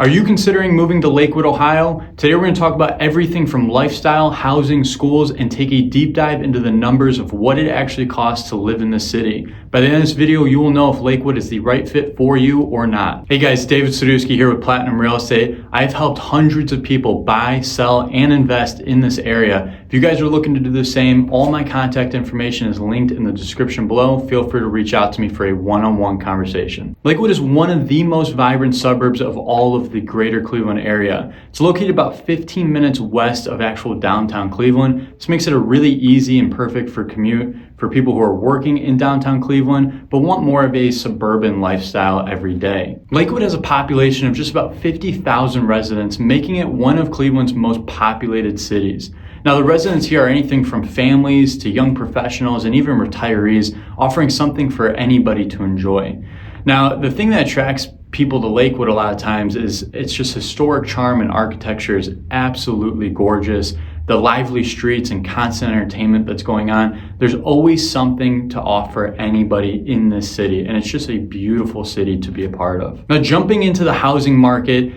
Are you considering moving to Lakewood, Ohio? Today we're going to talk about everything from lifestyle, housing, schools, and take a deep dive into the numbers of what it actually costs to live in this city. By the end of this video, you will know if Lakewood is the right fit for you or not. Hey guys, David Sadusky here with Platinum Real Estate. I've helped hundreds of people buy, sell, and invest in this area. If you guys are looking to do the same, all my contact information is linked in the description below. Feel free to reach out to me for a one-on-one conversation. Lakewood is one of the most vibrant suburbs of all of the greater Cleveland area. It's located about 15 minutes west of actual downtown Cleveland. This makes it a really easy and perfect for commute for people who are working in downtown Cleveland but want more of a suburban lifestyle every day. Lakewood has a population of just about 50,000 residents, making it one of Cleveland's most populated cities. Now, the residents here are anything from families to young professionals and even retirees, offering something for anybody to enjoy. Now, the thing that attracts people to Lakewood a lot of times is it's just historic charm, and architecture is absolutely gorgeous. The lively streets and constant entertainment that's going on. There's always something to offer anybody in this city, and it's just a beautiful city to be a part of. Now, jumping into the housing market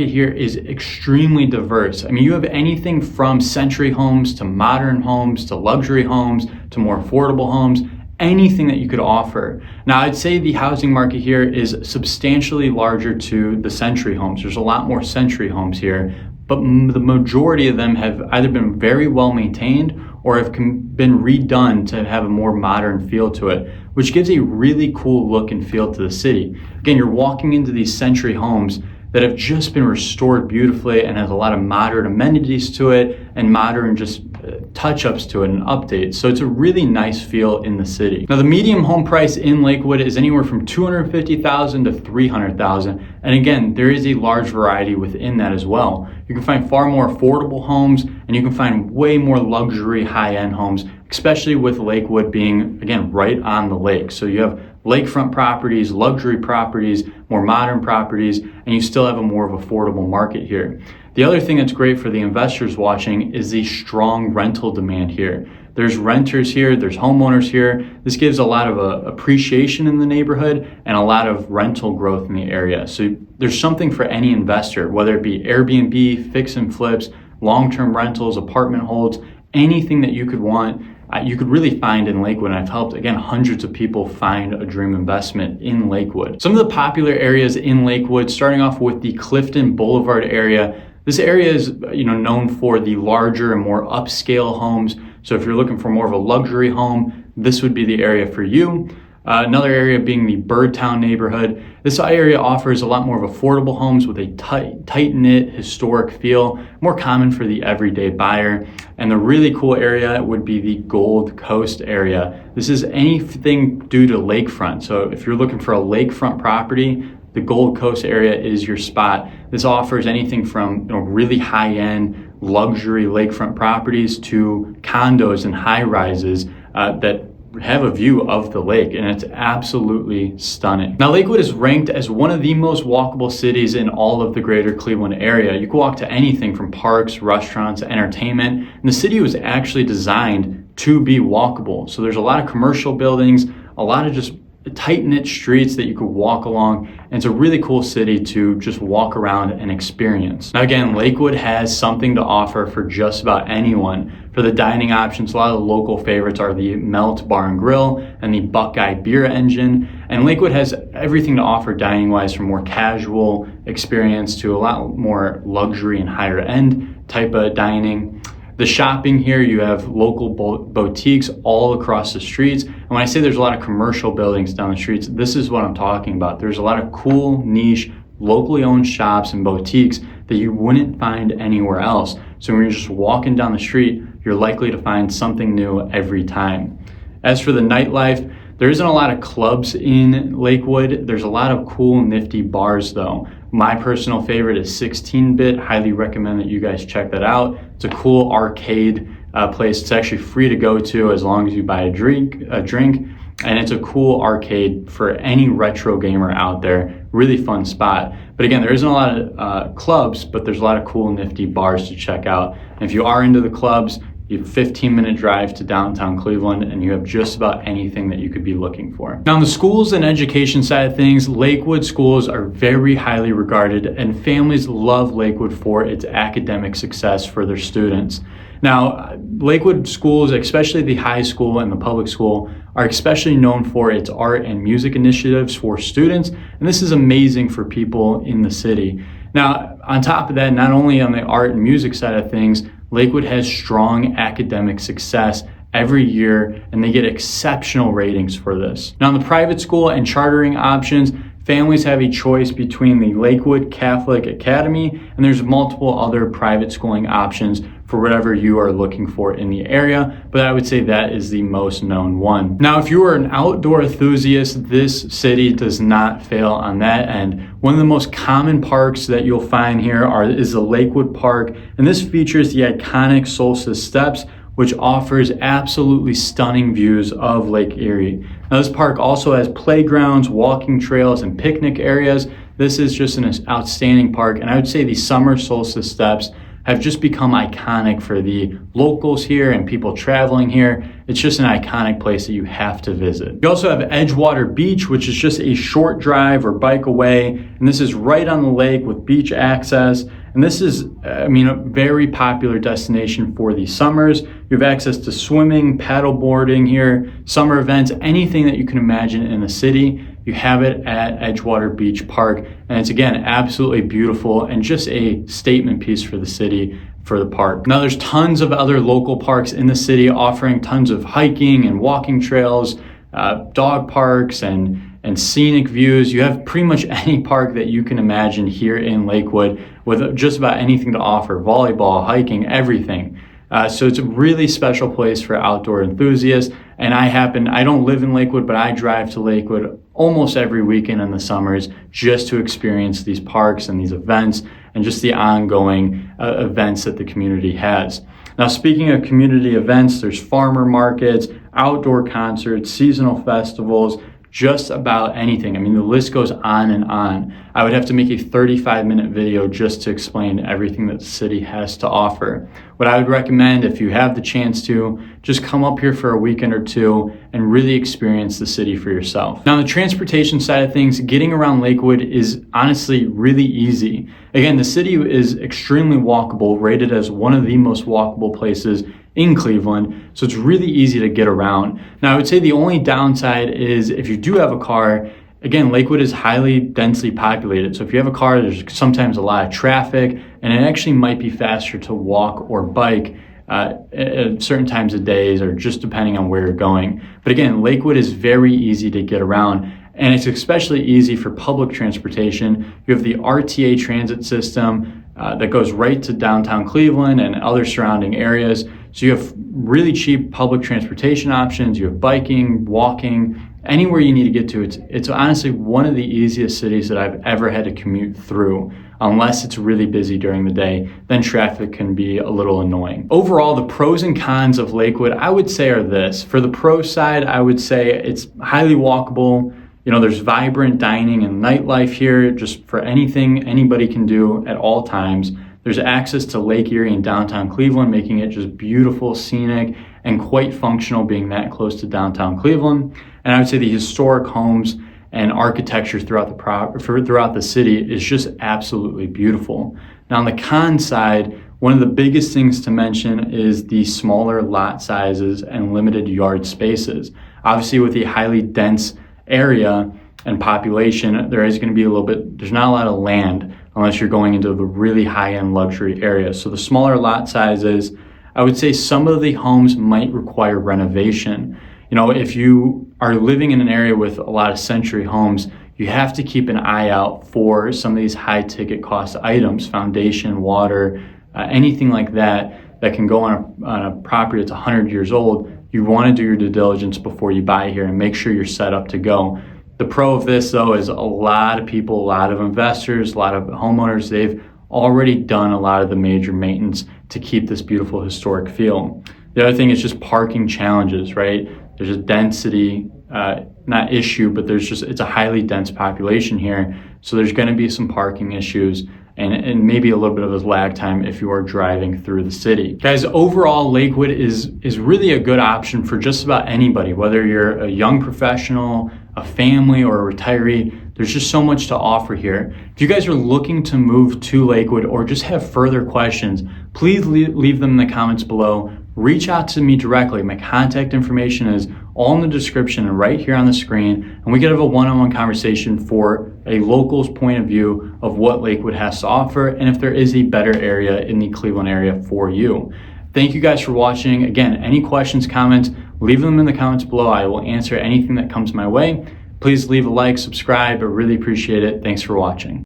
here is extremely diverse. I mean, you have anything from century homes to modern homes to luxury homes to more affordable homes, anything that you could offer. Now, I'd say the housing market here is substantially larger to the century homes. There's a lot more century homes here, but the majority of them have either been very well maintained or have been redone to have a more modern feel to it, which gives a really cool look and feel to the city. Again, you're walking into these century homes that have just been restored beautifully and has a lot of modern amenities to it and modern just touch-ups to it and updates. So it's a really nice feel in the city. Now, the median home price in Lakewood is anywhere from $250,000 to $300,000. And again, there is a large variety within that as well. You can find far more affordable homes, and you can find way more luxury high-end homes, especially with Lakewood being, again, right on the lake. So you have lakefront properties, luxury properties, more modern properties, and you still have a more of affordable market here. The other thing that's great for the investors watching is the strong rental demand here. There's renters here, there's homeowners here. This gives a lot of appreciation in the neighborhood and a lot of rental growth in the area. So there's something for any investor, whether it be Airbnb, fix and flips, long-term rentals, apartment holds, anything that you could want. You could really find in Lakewood, and I've helped, again, hundreds of people find a dream investment in Lakewood. Some of the popular areas in Lakewood, starting off with the Clifton Boulevard area. This area is known for the larger and more upscale homes. So if you're looking for more of a luxury home, this would be the area for you. Another area being the Birdtown neighborhood. This area offers a lot more of affordable homes with a tight-knit historic feel, more common for the everyday buyer. And the really cool area would be the Gold Coast area. This is anything due to lakefront. So if you're looking for a lakefront property, the Gold Coast area is your spot. This offers anything from really high-end luxury lakefront properties to condos and high-rises that have a view of the lake, and it's absolutely stunning. Now, Lakewood is ranked as one of the most walkable cities in all of the greater Cleveland area. You can walk to anything from parks, restaurants, entertainment, and the city was actually designed to be walkable. So there's a lot of commercial buildings, a lot of just tight-knit streets that you could walk along, and it's a really cool city to just walk around and experience. Now, again, Lakewood has something to offer for just about anyone. For the dining options, a lot of the local favorites are the Melt Bar and Grill and the Buckeye Beer Engine, and Lakewood has everything to offer dining-wise, from more casual experience to a lot more luxury and higher-end type of dining. The shopping here, you have local boutiques all across the streets. And when I say there's a lot of commercial buildings down the streets, this is what I'm talking about. There's a lot of cool, niche, locally owned shops and boutiques that you wouldn't find anywhere else. So when you're just walking down the street, you're likely to find something new every time. As for the nightlife, there isn't a lot of clubs in Lakewood. There's a lot of cool, nifty bars though. My personal favorite is 16-Bit. Highly recommend that you guys check that out. It's a cool arcade place. It's actually free to go to as long as you buy a drink. And it's a cool arcade for any retro gamer out there. Really fun spot. But again, there isn't a lot of clubs, but there's a lot of cool, nifty bars to check out. And if you are into the clubs, You have a 15-minute drive to downtown Cleveland, and you have just about anything that you could be looking for. Now, on the schools and education side of things, Lakewood schools are very highly regarded, and families love Lakewood for its academic success for their students. Now, Lakewood schools, especially the high school and the public school, are especially known for its art and music initiatives for students, and this is amazing for people in the city. Now, on top of that, not only on the art and music side of things, Lakewood has strong academic success every year, and they get exceptional ratings for this. Now, in the private school and chartering options, families have a choice between the Lakewood Catholic Academy, and there's multiple other private schooling options for whatever you are looking for in the area, but I would say that is the most known one. Now, if you are an outdoor enthusiast, this city does not fail on that end. One of the most common parks that you'll find here is the Lakewood Park, and this features the iconic Solstice Steps, which offers absolutely stunning views of Lake Erie. Now, this park also has playgrounds, walking trails, and picnic areas. This is just an outstanding park, and I would say the summer solstice steps have just become iconic for the locals here and people traveling here. It's just an iconic place that you have to visit. You also have Edgewater Beach, which is just a short drive or bike away, and this is right on the lake with beach access. And this is, a very popular destination for the summers. You have access to swimming, paddle boarding here, summer events, anything that you can imagine in the city. You have it at Edgewater Beach Park. And it's, again, absolutely beautiful and just a statement piece for the city, for the park. Now, there's tons of other local parks in the city offering tons of hiking and walking trails, dog parks, and scenic views. You have pretty much any park that you can imagine here in Lakewood with just about anything to offer: volleyball, hiking, everything. So it's a really special place for outdoor enthusiasts. And I don't live in Lakewood, but I drive to Lakewood almost every weekend in the summers just to experience these parks and these events and just the ongoing events that the community has. Now, speaking of community events, there's farmer markets, outdoor concerts, seasonal festivals, just about anything. The list goes on and on. I would have to make a 35-minute video just to explain everything that the city has to offer. What I would recommend, if you have the chance to, just come up here for a weekend or two and really experience the city for yourself. Now, on the transportation side of things, getting around Lakewood is honestly really easy. Again, the city is extremely walkable, rated as one of the most walkable places in Cleveland, so it's really easy to get around. Now, I would say the only downside is if you do have a car, again, Lakewood is highly densely populated. So if you have a car, there's sometimes a lot of traffic, and it actually might be faster to walk or bike at certain times of days, or just depending on where you're going. But again, Lakewood is very easy to get around, and it's especially easy for public transportation. You have the RTA transit system that goes right to downtown Cleveland and other surrounding areas. So you have really cheap public transportation options. You have biking, walking, anywhere you need to get to. It's honestly one of the easiest cities that I've ever had to commute through, unless it's really busy during the day. Then traffic can be a little annoying. Overall, the pros and cons of Lakewood, I would say, are this. For the pro side, I would say it's highly walkable. There's vibrant dining and nightlife here, just for anything anybody can do at all times. There's access to Lake Erie and downtown Cleveland, making it just beautiful, scenic, and quite functional being that close to downtown Cleveland. And I would say the historic homes and architecture throughout the city is just absolutely beautiful. Now, on the con side, one of the biggest things to mention is the smaller lot sizes and limited yard spaces. Obviously, with the highly dense area and population, there's not a lot of land unless you're going into the really high-end luxury areas. So the smaller lot sizes, I would say some of the homes might require renovation. If you are living in an area with a lot of century homes, you have to keep an eye out for some of these high ticket cost items: foundation, water, anything like that can go on a property that's 100 years old. You want to do your due diligence before you buy here and make sure you're set up to go. The pro of this, though, is a lot of people, a lot of investors, a lot of homeowners, they've already done a lot of the major maintenance to keep this beautiful historic feel. The other thing is just parking challenges, right? There's a density, not issue, but it's a highly dense population here. So there's going to be some parking issues. and maybe a little bit of a lag time if you are driving through the city. Guys, overall, Lakewood is really a good option for just about anybody, whether you're a young professional, a family, or a retiree. There's just so much to offer here. If you guys are looking to move to Lakewood or just have further questions, please leave them in the comments below. Reach out to me directly. My contact information is all in the description and right here on the screen, and we can have a one-on-one conversation for a local's point of view of what Lakewood has to offer and if there is a better area in the Cleveland area for you. Thank you guys for watching. Again, any questions, comments, leave them in the comments below. I will answer anything that comes my way. Please leave a like, subscribe. I really appreciate it. Thanks for watching.